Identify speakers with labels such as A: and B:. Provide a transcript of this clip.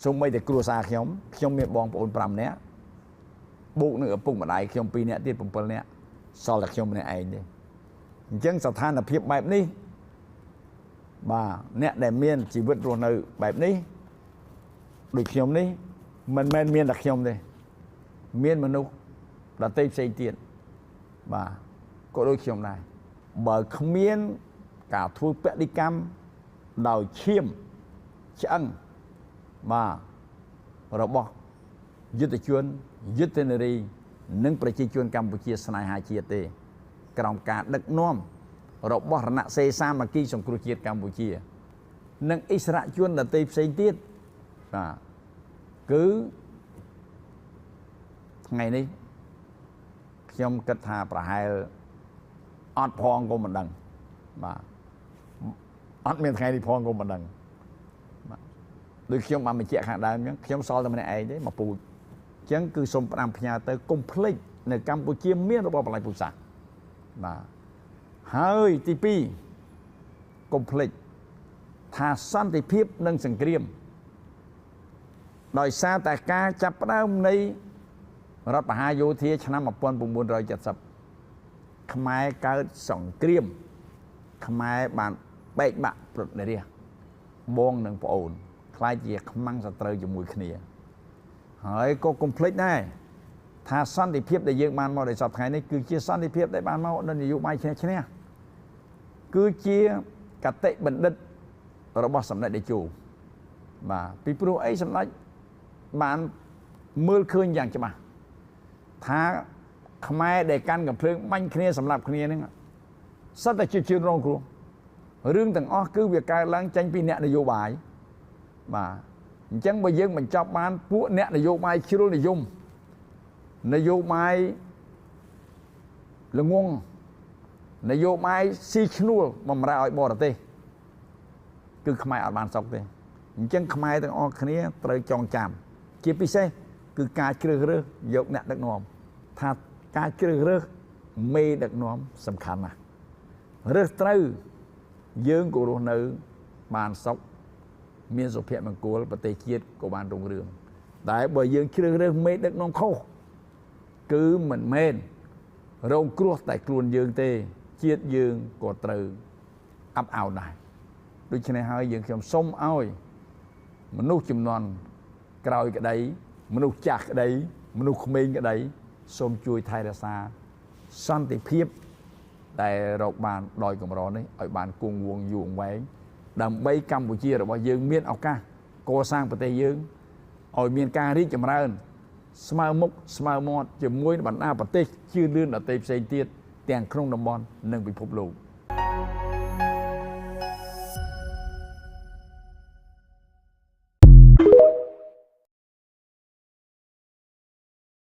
A: សូម្បីតែគ្រួសារខ្ញុំមានបងប្អូន5នាក់បូកនឹងឪពុកម្ដាយខ្ញុំ2នាក់ទៀត7នាក់សល់តែខ្ញុំម្នាក់ឯងទេអញ្ចឹងស្ថានភាពបែបនេះបាទអ្នកដែលមានជីវិតរស់នៅបែបនេះដូចខ្ញុំនេះមិនមែនមានតែខ្ញុំទេមានមនុស្សដទៃផ្សេងទៀតបាទក៏ដូចខ្ញុំដែរបើគ្មានការធ្វើបដិកម្មដោយឈាមឆ្អឹងបាទរបស់យុទ្ធជនយុទ្ធនារីនិងប្រជាជនកម្ពុជាស្នេហាជាតិទេក្រោមការដឹកនាំរបស់រណសេរីសាមគ្គីសង្គ្រោះជាតិកម្ពុជានិងអិសរាជជនដទៃផ្សេងទៀតបាទគឺថ្ងៃនេះខ្ញុំគិតថាប្រហែលអត់ផងក៏មិនដឹងបាទអត់មានថ្ងៃនេះផងក៏មិនដឹងបាទដូចខ្ញុំបានបញ្ជាក់ខាងដើមអញ្ចឹងខ្ញុំសល់តែម្នាក់ឯងទេមកពូជអញ្ចឹងគឺសូមផ្ដាំផ្ញើទៅកុំភ្លេចនៅកម្ពុជាមានរបបបល្ល័ង្កពូជសាសន៍បាទហើយទី2កុំភ្លេចថាសន្តិភាពនិងសង្គ្រាមដោយសារតែការចាប់ផ្ដើមនៃរដ្ឋបហាយោធាឆ្នាំ1970ខ្មែរកើតសង្គ្រាមខ្មែរបានបែកបាក់ប្រទេសរាជបងនិងប្អូនខ្លាចជាខ្មាំងសត្រូវជាមួយគ្នាហើយក៏កុំភ្លេចដែរថាសន្តិភាពដែលយើងបានមកដល់សប្តាហ៍ថ្ងៃនេះគឺជាសន្តិភាពដែលបានមកដល់នយោបាយឈ្នះគឺជាកតិបណ្ឌិតរបស់សម្ដេចតេជោបាទពីព្រោះអីសម្ដេចបានមើលឃើញយ៉ាងច្បាស់ថាខ្មែរដែលកាន់កំភ្លើងបាញ់គ្នាសម្រាប់គ្នាហ្នឹងសិតតែជាជនរងគ្រោះរឿងទាំងអស់គឺវាកើតឡើងចេញពីអ្នកនយោបាយបាទអញ្ចឹងបើយើងបញ្ចប់បានពួកអ្នកនយោបាយជ្រុលនិយមនយោបាយល្ងងនយោបាយស៊ីឈ្នួលបំរើឲ្យបរទេសគឺខ្មែរអត់បានសុខទេអញ្ចឹងខ្មែរទាំងអស់គ្នាត្រូវចងចាំជាពិសេសគឺការជ្រើសរើសយកអ្នកដឹកនាំថាការជ្រើសរើសមេដឹកនាំសំខាន់ណាស់រើសត្រូវយើងក៏រស់នៅបានសុខមានសុភមង្គលប្រទេសជាតិក៏បានរុងរឿងតែបើយើងជ្រើសរើសមេដឹកនាំខុសគឺមិនមែនរងគ្រោះតែខ្លួនយើងទេជាតិយើងក៏ត្រូវអាប់អោនដែរដូច្នេះហើយយើងខ្ញុំសូមឲ្យមនុស្សចំនួនក្រោយក្តីមនុស្សចាស់ក្តីមនុស្សក្មេងក្តីសូមជួយថែរក្សាសន្តិភាពដែលរកបានដោយកម្រនេះឲ្យបានគង់វង្សយូរអង្វែងដើម្បីកម្ពុជារបស់យើងមានឱកាសកសាងប្រទេសយើងឲ្យមានការរីកចម្រើនស្មើមុខស្មើមាត់ជាមួយបណ្ដាប្រទេសជឿនលឿនដទៃផ្សេងទៀតទាំងក្នុងតំបន់និងពិភពលោក